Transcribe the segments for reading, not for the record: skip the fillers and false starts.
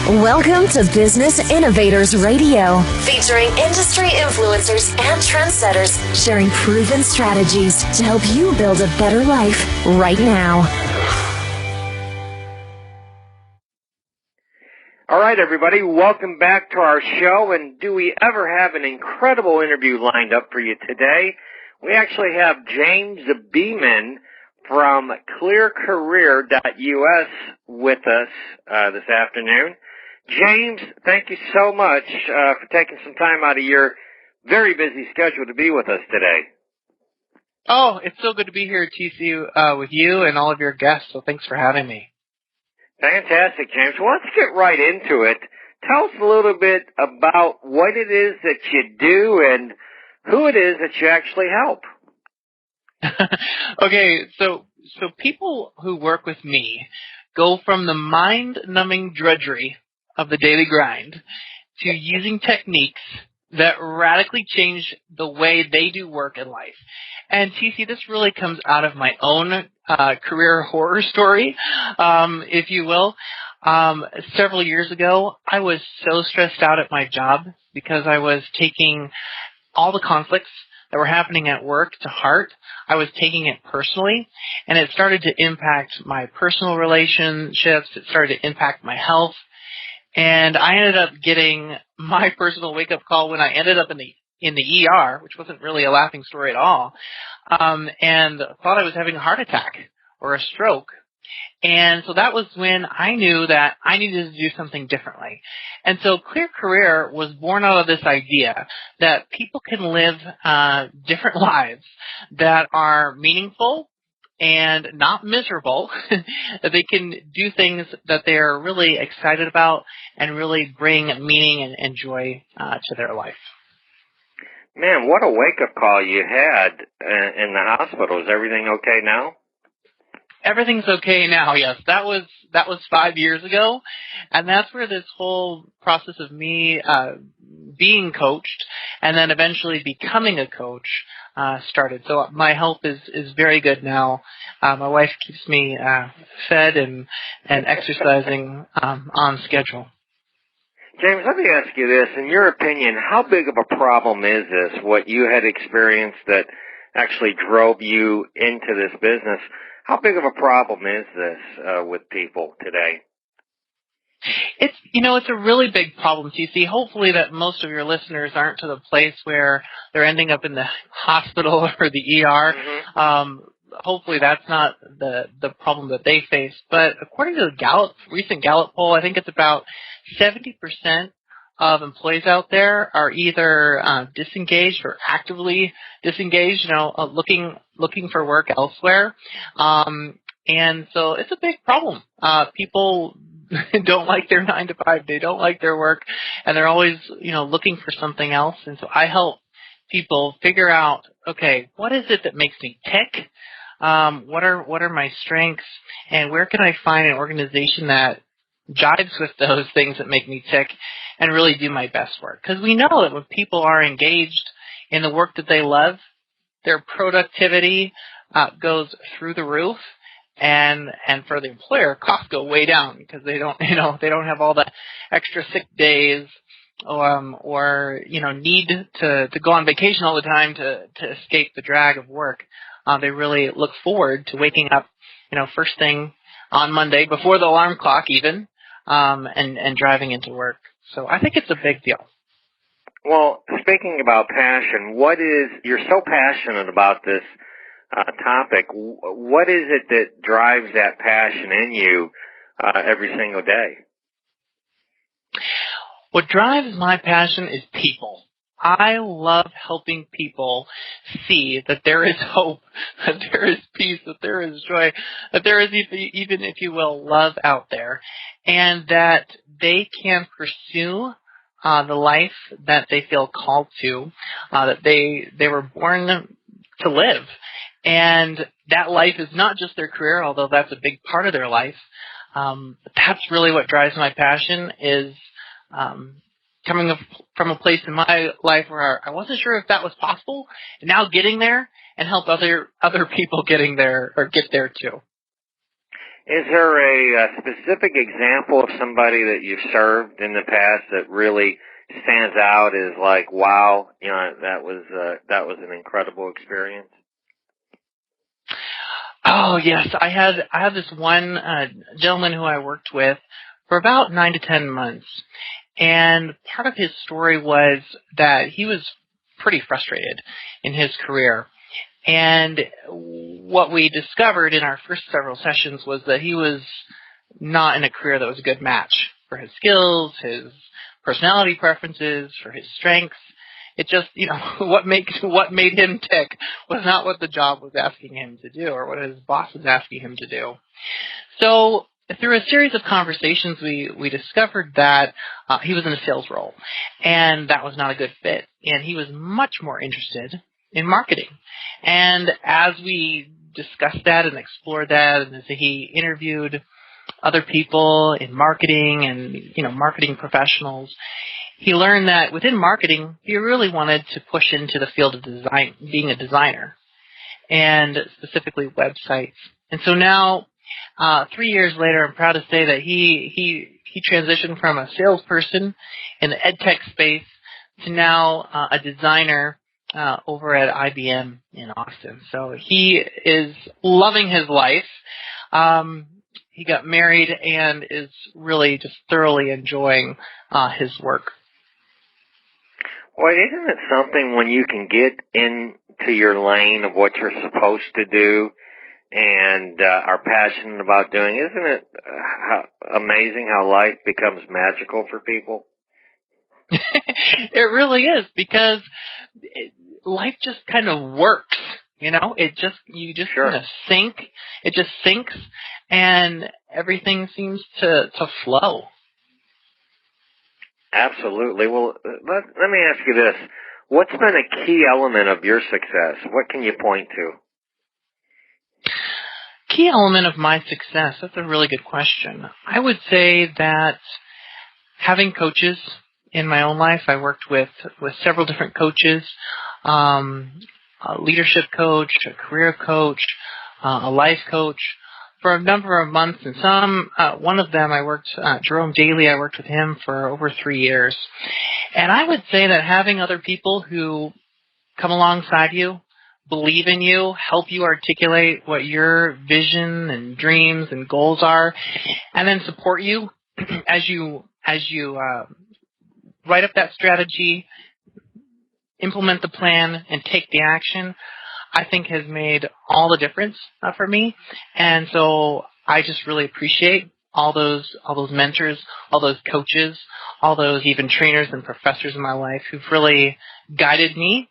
Welcome to Business Innovators Radio, featuring industry influencers and trendsetters sharing proven strategies to help you build a better life right now. All right, everybody, welcome back to our show, and do we ever have an incredible interview lined up for you today? We actually have James Beeman from clearcareer.us with us this afternoon. James, thank you so much for taking some time out of your very busy schedule to be with us today. Oh, it's so good to be here, TC, with you and all of your guests, so thanks for having me. Fantastic, James. Well, let's get right into it. Tell us a little bit about what it is that you do and who it is that you actually help. Okay, so people who work with me go from the mind-numbing drudgery of the daily grind to using techniques that radically change the way they do work in life. And TC, this really comes out of my own career horror story, if you will. Several years ago, I was so stressed out at my job because I was taking all the conflicts that were happening at work to heart. I was taking it personally, and it started to impact my personal relationships. It started to impact my health. And I ended up getting my personal wake-up call when I ended up in the ER, which wasn't really a laughing story at all, and thought I was having a heart attack or a stroke. And so that was when I knew that I needed to do something differently. And so Clear Career was born out of this idea that people can live different lives that are meaningful and not miserable, that they can do things that they're really excited about and really bring meaning and joy to their life. Man, what a wake-up call you had in the hospital. Is everything okay now? Everything's okay now, yes. That was 5 years ago, and that's where this whole process of me being coached and then eventually becoming a coach started. So my health is very good now. My wife keeps me fed and exercising on schedule. James, let me ask you this. In your opinion, how big of a problem is this, what you had experienced that actually drove you into this business? How big of a problem is this with people today? It's a really big problem, TC. Hopefully that most of your listeners aren't to the place where they're ending up in the hospital or the ER. Mm-hmm. Hopefully that's not the problem that they face. But according to the recent Gallup poll, I think it's about 70% of employees out there are either disengaged or actively disengaged, looking for work elsewhere. And so it's a big problem. People don't like their 9 to 5. They don't like their work, and they're always, looking for something else. And so I help people figure out, okay, what is it that makes me tick? What are my strengths, and where can I find an organization that jives with those things that make me tick and really do my best work? Because we know that when people are engaged in the work that they love, their productivity goes through the roof, and for the employer, costs go way down because they don't have all the extra sick days or need to go on vacation all the time to escape the drag of work. They really look forward to waking up, first thing on Monday before the alarm clock even, and driving into work. So I think it's a big deal. Well, speaking about passion, you're so passionate about this topic. What is it that drives that passion in you every single day? What drives my passion is people. I love helping people see that there is hope, that there is peace, that there is joy, that there is even, if you will, love out there, and that they can pursue the life that they feel called to, that they were born to live. And that life is not just their career, although that's a big part of their life. But that's really what drives my passion is coming from a place in my life where I wasn't sure if that was possible, and now getting there and help other people getting there or get there too. Is there a specific example of somebody that you've served in the past that really stands out as like, wow, that was an incredible experience? Oh yes, I had this one gentleman who I worked with for about 9 to 10 months, and part of his story was that he was pretty frustrated in his career. And what we discovered in our first several sessions was that he was not in a career that was a good match for his skills, his personality preferences, for his strengths. It just, what made him tick was not what the job was asking him to do or what his boss was asking him to do. So through a series of conversations, we discovered that he was in a sales role, and that was not a good fit. And he was much more interested in marketing. And as we discussed that and explored that, and as he interviewed other people in marketing and, marketing professionals, he learned that within marketing, he really wanted to push into the field of design, being a designer, and specifically websites. And so now, 3 years later, I'm proud to say that he transitioned from a salesperson in the ed tech space to now a designer over at IBM in Austin. So he is loving his life. He got married and is really just thoroughly enjoying his work. Well, isn't it something when you can get into your lane of what you're supposed to do and are passionate about doing? Isn't it amazing how life becomes magical for people? It really is, because life just kind of works, you just Sure. kind of sink. It just sinks, and everything seems to flow. Absolutely. Well, let me ask you this. What's been a key element of your success? What can you point to? Key element of my success, that's a really good question. I would say that having coaches in my own life, I worked with several different coaches, a leadership coach, a career coach, a life coach, for a number of months. And one of them I worked, Jerome Daly, I worked with him for over 3 years. And I would say that having other people who come alongside you, believe in you, help you articulate what your vision and dreams and goals are, and then support you as you write up that strategy, implement the plan, and take the action, I think has made all the difference for me. And so I just really appreciate all those mentors, all those coaches, all those even trainers and professors in my life who've really guided me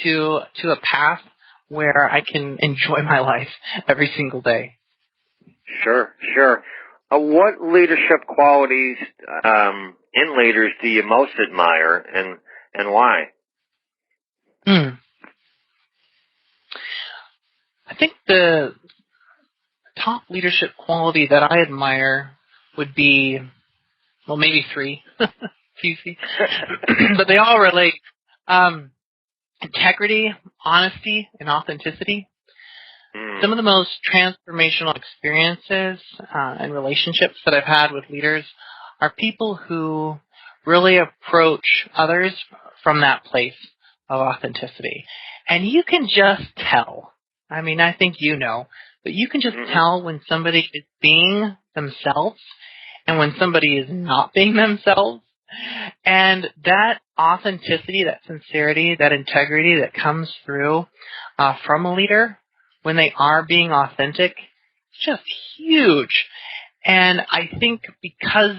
to a path where I can enjoy my life every single day. Sure. What leadership qualities in leaders do you most admire, and why? I think the top leadership quality that I admire would be, well, maybe 3. It's easy. But they all relate. Integrity, honesty, and authenticity. Some of the most transformational experiences and relationships that I've had with leaders are people who really approach others from that place of authenticity. And you can just tell. I mean, I think but you can just tell when somebody is being themselves and when somebody is not being themselves. And that authenticity, that sincerity, that integrity that comes through from a leader when they are being authentic, it's just huge. And I think because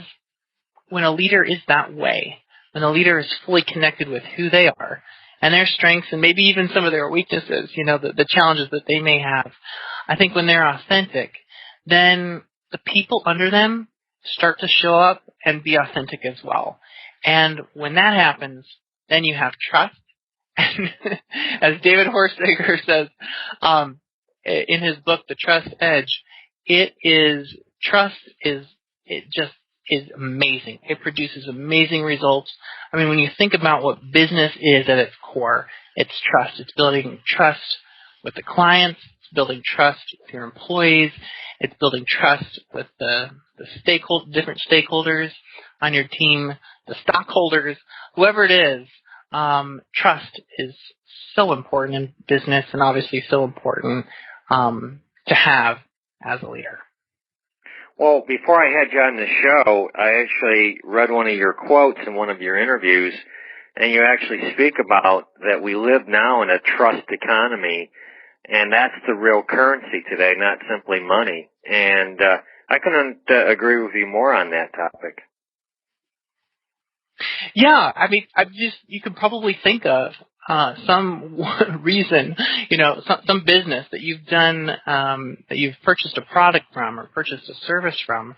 when a leader is that way, when a leader is fully connected with who they are and their strengths and maybe even some of their weaknesses, the challenges that they may have, I think when they're authentic, then the people under them start to show up and be authentic as well. And when that happens, then you have trust. And as David Horsager says in his book, The Trust Edge, trust is amazing. It produces amazing results. I mean, when you think about what business is at its core, it's trust. It's building trust with the clients, it's building trust with your employees. It's building trust with the different stakeholders on your team, the stockholders, whoever it is. Trust is so important in business, and obviously so important to have as a leader. Well, before I had you on the show, I actually read one of your quotes in one of your interviews, and you actually speak about that we live now in a trust economy, and that's the real currency today, not simply money. And I couldn't agree with you more on that topic. Yeah, I mean, you could probably think of some reason, some business that you've done, that you've purchased a product from or purchased a service from,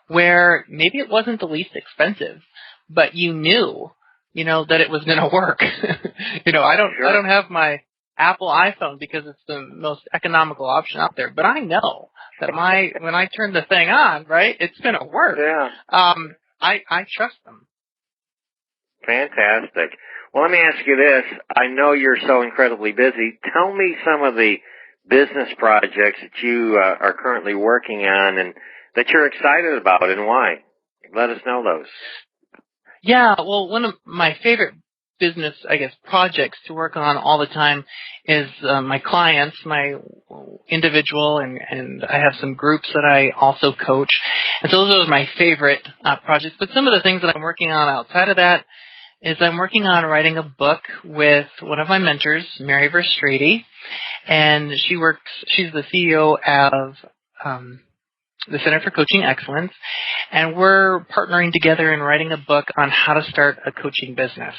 where maybe it wasn't the least expensive, but you knew, that it was going to work. I don't have my Apple iPhone because it's the most economical option out there, but I know that when I turn the thing on, right, it's going to work. Yeah. I trust them. Fantastic. Well, let me ask you this. I know you're so incredibly busy. Tell me some of the business projects that you are currently working on and that you're excited about and why. Let us know those. Yeah, well, one of my favorite business, projects to work on all the time is my clients, my individual, and I have some groups that I also coach. And so those are my favorite projects. But some of the things that I'm working on outside of that is I'm working on writing a book with one of my mentors, Mary Verstrady, and she's the CEO of the Center for Coaching Excellence, and we're partnering together in writing a book on how to start a coaching business.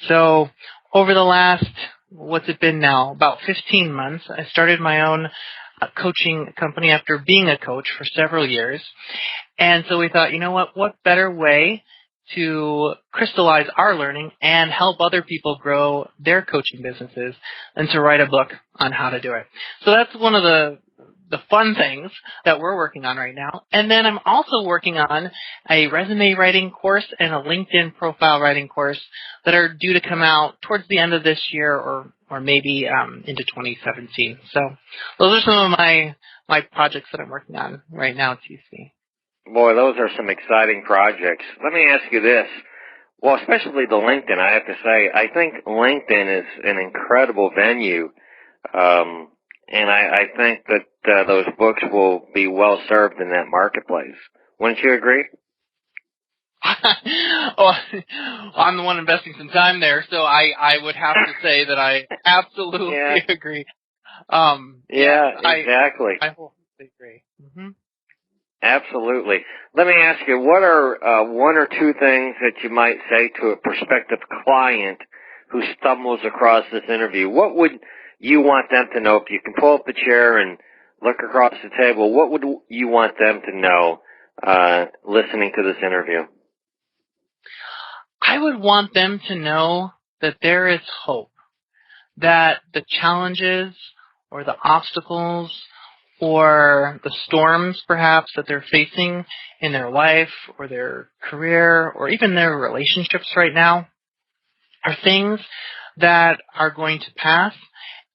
So over the last, what's it been now, about 15 months, I started my own coaching company after being a coach for several years. And so we thought, what better way to crystallize our learning and help other people grow their coaching businesses than to write a book on how to do it. So that's one of the fun things that we're working on right now. And then I'm also working on a resume writing course and a LinkedIn profile writing course that are due to come out towards the end of this year or maybe into 2017. So those are some of my projects that I'm working on right now, TC. Boy, those are some exciting projects. Let me ask you this. Well, especially the LinkedIn, I have to say, I think LinkedIn is an incredible venue, and I think that those books will be well served in that marketplace. Wouldn't you agree? Well, I'm the one investing some time there, so I would have to say that I absolutely agree. Exactly. I wholly agree. Mm-hmm. Absolutely. Let me ask you, what are one or two things that you might say to a prospective client who stumbles across this interview? What would you want them to know? If you can pull up the chair and look across the table, what would you want them to know listening to this interview? I would want them to know that there is hope, that the challenges or the obstacles or the storms, perhaps, that they're facing in their life or their career or even their relationships right now are things that are going to pass,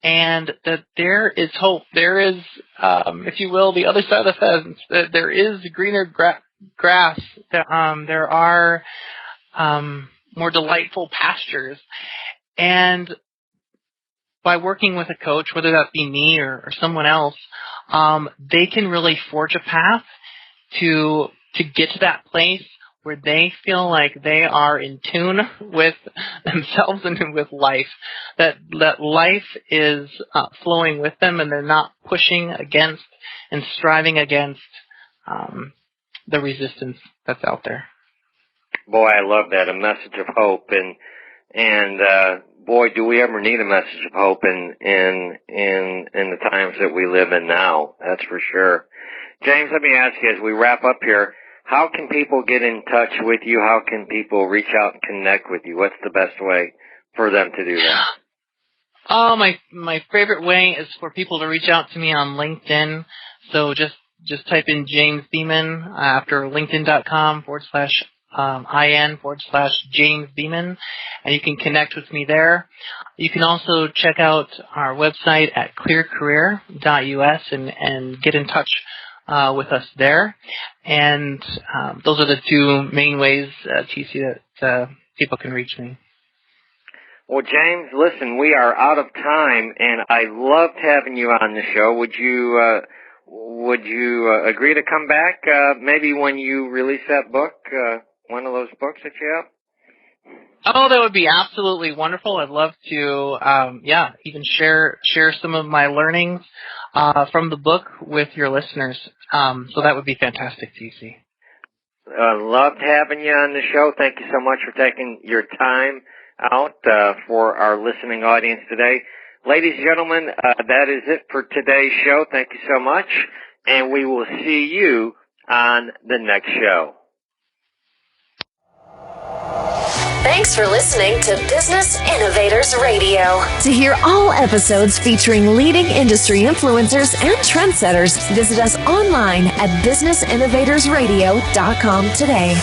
and that there is hope. There is, if you will, the other side of the fence, that there is greener grass, that there are more delightful pastures. And by working with a coach, whether that be me or someone else, they can really forge a path to get to that place where they feel like they are in tune with themselves and with life, that life is flowing with them and they're not pushing against and striving against the resistance that's out there. Boy, I love that, a message of hope, and boy, do we ever need a message of hope in the times that we live in now. That's for sure. James, let me ask you as we wrap up here, how can people get in touch with you? How can people reach out and connect with you? What's the best way for them to do that? Oh, my favorite way is for people to reach out to me on LinkedIn. So just type in James Beeman after linkedin.com/. IN/James Beeman, and you can connect with me there. You can also check out our website at clearcareer.us and get in touch with us there. And those are the two main ways, TC, that people can reach me. Well, James, listen, we are out of time, and I loved having you on the show. Would you agree to come back maybe when you release that book, one of those books that you have? Oh, that would be absolutely wonderful. I'd love to, even share some of my learnings from the book with your listeners. So that would be fantastic, TC. Loved having you on the show. Thank you so much for taking your time out for our listening audience today. Ladies and gentlemen, that is it for today's show. Thank you so much, and we will see you on the next show. Thanks for listening to Business Innovators Radio. To hear all episodes featuring leading industry influencers and trendsetters, visit us online at businessinnovatorsradio.com today.